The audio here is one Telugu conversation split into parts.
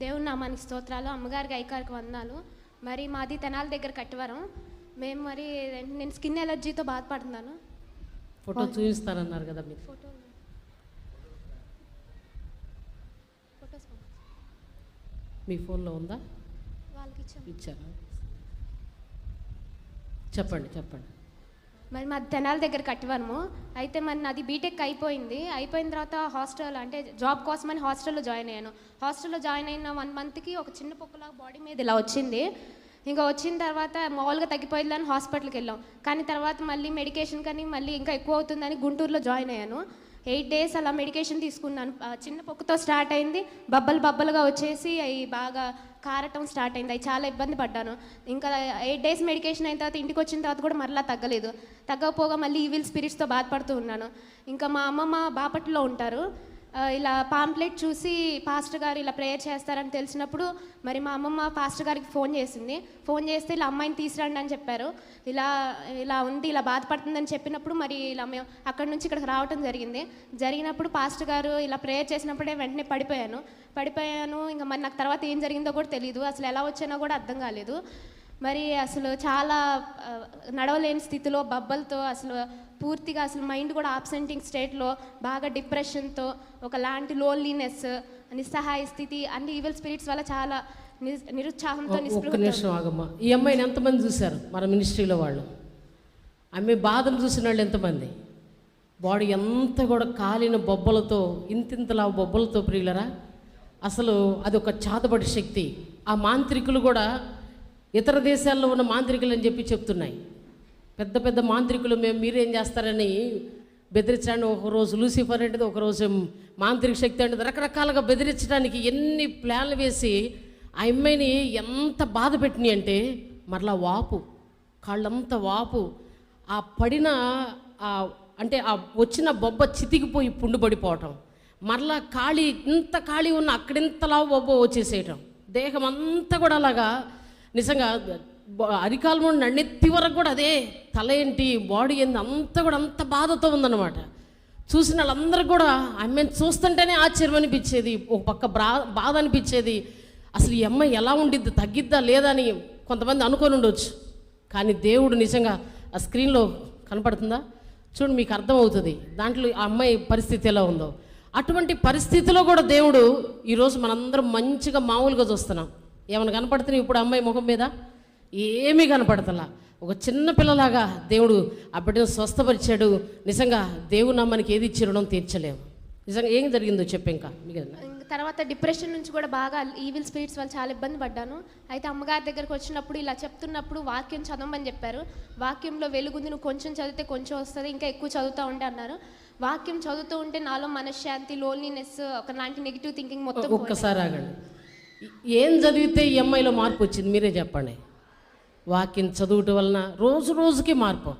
దేవుని నామానికి స్తోత్రాలు. అమ్మగారికి ఐకారికి వందనాలు. మరి మాది తెనాలి దగ్గర కట్టివరం. మేము మరి నేను స్కిన్ ఎలర్జీతో బాధపడుతున్నాను. ఫోటో చూపిస్తారన్నారు కదా మీరు. ఫోటోస్ మీ ఫోన్లో ఉందా? వాళ్ళకి ఇచ్చారా? చెప్పండి. మరి మాది తెనాలి దగ్గర కట్టివరము. అయితే మరి నాది బీటెక్ అయిపోయిన తర్వాత హాస్టల్ అంటే జాబ్ కోసమని హాస్టల్లో జాయిన్ అయ్యాను. హాస్టల్లో జాయిన్ అయిన 1 మంత్కి ఒక చిన్న పొక్కులాగా బాడీ మీద ఇలా వచ్చింది. ఇంకా వచ్చిన తర్వాత మామూలుగా తగ్గిపోయిందని హాస్పిటల్కి వెళ్ళాం. కానీ తర్వాత మళ్ళీ మెడికేషన్ కానీ మళ్ళీ ఇంకా ఎక్కువ అవుతుందని గుంటూరులో జాయిన్ అయ్యాను. 8 డేస్ అలా మెడికేషన్ తీసుకున్నాను. చిన్న పొక్కుతో స్టార్ట్ అయింది, బబ్బలుగా వచ్చేసి అవి బాగా కారటం స్టార్ట్ అయింది. అవి చాలా ఇబ్బంది పడ్డాను. ఇంకా 8 డేస్ మెడికేషన్ అయిన తర్వాత ఇంటికి వచ్చిన తర్వాత కూడా మరలా తగ్గలేదు. తగ్గకపోగా మళ్ళీ ఈవిల్ స్పిరిట్స్తో బాధపడుతూ ఉన్నాను. ఇంకా మా అమ్మమ్మ బాపట్లలో ఉంటారు. ఇలా పాంప్లెట్ చూసి పాస్టర్ గారు ఇలా ప్రేయర్ చేస్తారని తెలిసినప్పుడు మరి మా అమ్మమ్మ పాస్టర్ గారికి ఫోన్ చేస్తే ఇలా అమ్మాయిని తీసుకురండి అని చెప్పారు. ఇలా ఉంది, ఇలా బాధపడుతుందని చెప్పినప్పుడు మరి ఇలా మేము అక్కడి నుంచి ఇక్కడికి రావటం జరిగినప్పుడు పాస్టర్ గారు ఇలా ప్రేయర్ చేసినప్పుడే వెంటనే పడిపోయాను. ఇంకా మరి నాకు తర్వాత ఏం జరిగిందో కూడా తెలియదు. అసలు ఎలా వచ్చానో కూడా అర్థం కాలేదు. మరి అసలు చాలా నడవలేని స్థితిలో బబ్బలతో అసలు పూర్తిగా అసలు మైండ్ కూడా ఆబ్సెంటింగ్ స్టేట్లో బాగా డిప్రెషన్తో ఒకలాంటి లోన్లీనెస్, నిస్సహాయ స్థితి, అన్ని ఈవిల్ స్పిరిట్స్ వల్ల చాలా నిరుత్సాహంతో నిస్పృహ. ఆగమ్మా, ఈ అమ్మాయిని ఎంతమంది చూశారు మన మినిస్ట్రీలో? వాళ్ళు ఆమె బాధను చూసిన వాళ్ళు ఎంతమంది? బాడీ ఎంత కూడా కాలిన బొబ్బలతో, ఇంతింతలా బొబ్బలతో ప్రియులరా. అసలు అది ఒక చాతబడి శక్తి. ఆ మాంత్రికులు కూడా ఇతర దేశాల్లో ఉన్న మాంత్రికులు అని చెప్తున్నాయి. పెద్ద మాంత్రికులు మీరేం చేస్తారని బెదిరించడానికి, ఒకరోజు లూసిఫర్ అంటే, ఒకరోజు మాంత్రిక శక్తి అంటే, రకరకాలుగా బెదిరించడానికి ఎన్ని ప్లాన్లు వేసి ఆ అమ్మాయిని ఎంత బాధ పెట్టినాయి అంటే, మరలా కాళ్ళంతా వాపు, ఆ పడిన అంటే ఆ వచ్చిన బొబ్బ చితికిపోయి పుండు పడిపోవటం, మరలా ఇంత ఖాళీ ఉన్న అక్కడింతలా బొబ్బ వచ్చేసేయటం, దేహం అంతా కూడా అలాగా నిజంగా అరికాలు నుండి నన్నెత్తి వరకు కూడా అదే, తల ఏంటి బాడీ ఏంటి అంతా కూడా అంత బాధతో ఉందన్నమాట. చూసిన వాళ్ళందరూ కూడా ఆమెను చూస్తుంటేనే ఆశ్చర్యం అనిపించేది, ఒక పక్క బాధ అనిపించేది. అసలు ఈ అమ్మాయి ఎలా ఉండిద్ది, తగ్గిద్దా లేదా అని కొంతమంది అనుకొని ఉండొచ్చు. కానీ దేవుడు నిజంగా ఆ స్క్రీన్లో కనపడుతుందా చూడు, మీకు అర్థమవుతుంది దాంట్లో ఆ అమ్మాయి పరిస్థితి ఎలా ఉందో. అటువంటి పరిస్థితిలో కూడా దేవుడు ఈరోజు మనందరం మంచిగా మామూలుగా చూస్తున్నాం. ఏమైనా కనపడుతున్నాయి ఇప్పుడు అమ్మాయి ముఖం మీద? ఏమీ కనపడతలా. ఒక చిన్న పిల్లలాగా దేవుడు ఆ బిడ్డను స్వస్థపరిచాడు. నిజంగా దేవుడు నమ్మనికి ఏది ఇచ్చి రుణం తీర్చలేము. నిజంగా ఏం జరిగిందో చెప్పి ఇంకా తర్వాత డిప్రెషన్ నుంచి కూడా బాగా ఈవిల్ స్పిరిట్స్ వల్ల చాలా ఇబ్బంది పడ్డాను. అయితే అమ్మగారి దగ్గరకు వచ్చినప్పుడు ఇలా చెప్తున్నప్పుడు వాక్యం చదవమని చెప్పారు. వాక్యంలో వెలుగుంది, నువ్వు కొంచెం చదివితే కొంచెం వస్తుంది, ఇంకా ఎక్కువ చదువుతూ ఉంటే అన్నారు. వాక్యం చదువుతూ ఉంటే నాలో మనశ్శాంతి, లోన్లీనెస్, ఒకలాంటి నెగిటివ్ థింకింగ్ మొత్తం. ఒక్కసారి ఆగండి, ఏం చదివితే ఈ అమ్మాయిలో మార్పు వచ్చింది మీరే చెప్పండి. వాక్యం చదువుట వలన రోజుకి మార్పు.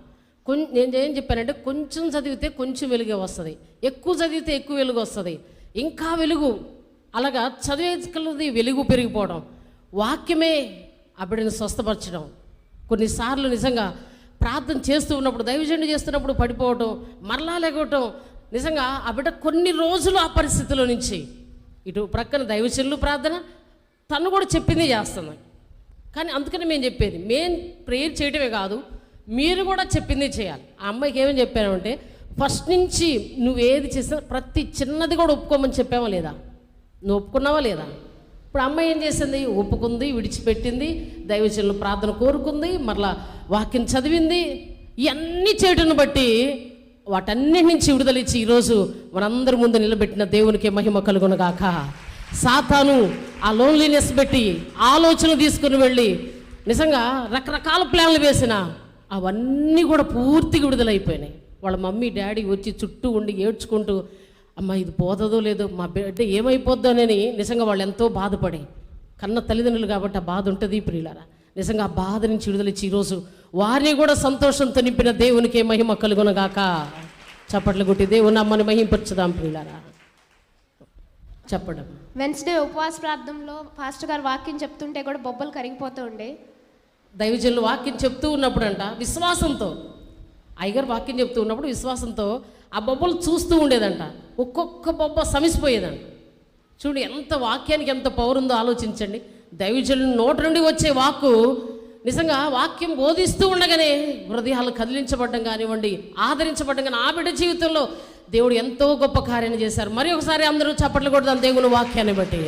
నేను ఏం చెప్పానంటే, కొంచెం చదివితే కొంచెం వెలుగే వస్తుంది, ఎక్కువ చదివితే ఎక్కువ వెలుగు వస్తుంది, ఇంకా వెలుగు. అలాగా చదివేది వెలుగు పెరిగిపోవడం, వాక్యమే ఆ బిడ్డను స్వస్థపరచడం. కొన్నిసార్లు నిజంగా ప్రార్థన చేస్తూ ఉన్నప్పుడు, దైవజనుడు చేస్తున్నప్పుడు పడిపోవటం, మరలా లేకపోవటం, నిజంగా ఆ బిడ్డ కొన్ని రోజులు ఆ పరిస్థితిలో నుంచి ఇటు ప్రక్కన దైవజనులు ప్రార్థన, తను కూడా చెప్పింది చేస్తుంది. కానీ అందుకని మేము ప్రేయర్ చేయడమే కాదు, మీరు కూడా చెప్పింది చేయాలి. ఆ అమ్మాయికి ఏమని చెప్పానంటే, ఫస్ట్ నుంచి నువ్వేది చేసినా ప్రతి చిన్నది కూడా ఒప్పుకోమని చెప్పావా లేదా? నువ్వు ఒప్పుకున్నావా లేదా? ఇప్పుడు అమ్మాయి ఏం చేసింది? ఒప్పుకుంది, విడిచిపెట్టింది, దైవజనులు ప్రార్థన కోరుకుంది, మరలా వాక్యం చదివింది. ఇవన్నీ చేయటం బట్టి వాటన్నిటి నుంచి విడుదలిచ్చి ఈరోజు మనందరి ముందు నిలబెట్టిన దేవునికి మహిమ కలుగునుగాక. సాతాను ఆ లోన్లీనెస్ పెట్టి ఆలోచన తీసుకుని వెళ్ళి నిజంగా రకరకాల ప్లాన్లు వేసిన అవన్నీ కూడా పూర్తిగా విడుదలైపోయినాయి. వాళ్ళ మమ్మీ డాడీ వచ్చి చుట్టూ ఉండి ఏడ్చుకుంటూ, అమ్మ ఇది పోతుందో లేదో, మా బిడ్డ ఏమైపోద్దోనని నిజంగా వాళ్ళు ఎంతో బాధపడి, కన్న తల్లిదండ్రులు కాబట్టి ఆ బాధ ఉంటుంది ప్రియులారా. నిజంగా ఆ బాధ నుంచి విడుదలిచ్చి ఈరోజు వారిని కూడా సంతోషంతో నింపిన దేవునికి మహిమ కలుగునగాక. చప్పట్లు కొట్టి దేవుని అమ్మని మహింపరచుదాం ప్రియులారా. చెప్పడం వెన్స్డే ఉపవాస ప్రార్థనలో పాస్టర్ గారు వాక్యం చెప్తుంటే కూడా బొబ్బలు కరిగిపోతూ ఉండే. దైవజనులు వాక్యం చెప్తూ ఉన్నప్పుడు అంట విశ్వాసంతో, అయ్యగారు వాక్యం చెప్తూ ఉన్నప్పుడు విశ్వాసంతో ఆ బొబ్బలు చూస్తూ ఉండేదంట. ఒక్కొక్క బొబ్బ సమిసిపోయేదంట. చూడు ఎంత వాక్యానికి ఎంత పవర్ ఉందో ఆలోచించండి. దైవజనుని నోట నుండి వచ్చే వాక్కు నిజంగా వాక్యం బోధిస్తూ ఉండగానే హృదయాలు కదిలించబడ్డం కానివ్వండి, ఆదరించబడ్డం కానీ ఆ బిడ్డ జీవితంలో దేవుడు ఎంతో గొప్ప కార్యాన్ని చేశారు. మరి ఒకసారి అందరూ చప్పట్లు కొడదాం దేవుని వాక్యాన్ని బట్టి.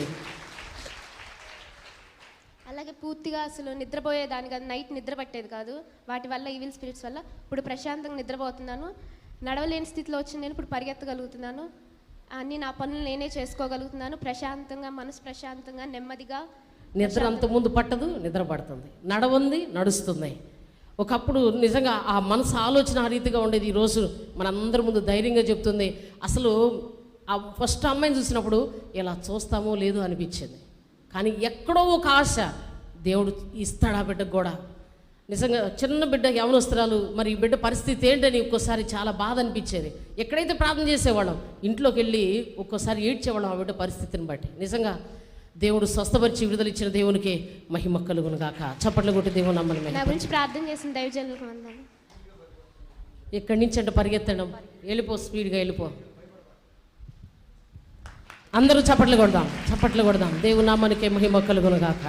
అలాగే పూర్తిగా అసలు నిద్రపోయేదాన్ని కాదు, నైట్ నిద్ర పట్టేది కాదు వాటి వల్ల, ఈవిల్ స్పిరిట్స్ వల్ల. ఇప్పుడు ప్రశాంతంగా నిద్రపోతున్నాను. నడవలేని స్థితిలో వచ్చింది నేను, ఇప్పుడు పరిగెత్తగలుగుతున్నాను. అన్నీ నా పనులు నేనే చేసుకోగలుగుతున్నాను. ప్రశాంతంగా, మనసు ప్రశాంతంగా, నెమ్మదిగా. నిద్ర అంతకుముందు పట్టదు, నిద్ర పడుతుంది. నడవంది, నడుస్తుంది. ఒకప్పుడు నిజంగా ఆ మనసు ఆలోచన ఆ రీతిగా ఉండేది. ఈరోజు మనందరి ముందు ధైర్యంగా చెప్తుంది. అసలు ఆ ఫస్ట్ అమ్మాయిని చూసినప్పుడు ఇలా చూస్తామో లేదో అనిపించింది. కానీ ఎక్కడో ఒక ఆశ దేవుడు ఇస్తాడు ఆ బిడ్డకు కూడా. నిజంగా చిన్న బిడ్డ యవనస్తురాలు, మరి ఈ బిడ్డ పరిస్థితి ఏంటని ఒక్కోసారి చాలా బాధ అనిపించేది. ఎక్కడైతే ప్రార్థన చేసేవాళ్ళం, ఇంట్లోకి వెళ్ళి ఒక్కోసారి ఏడ్చేవాళ్ళం ఆ బిడ్డ పరిస్థితిని బట్టి. నిజంగా దేవుడు స్వస్థపరిచి విడుదల ఇచ్చిన దేవునికి మహిమ కలుగును గాక. చప్పట్లు కొట్టి దేవుని నమ్మని నా గురించి ప్రార్థన చేసిన దైవజనులకు వందనాలు. ఇక్కడి నుంచి అంటే పరిగెత్తడం, వెళ్ళిపో, స్పీడ్గా వెళ్ళిపో. అందరూ చప్పట్లు కొడదాం, చప్పట్లు కొడదాం. దేవుని నామానికి మహిమ కలుగును గాక.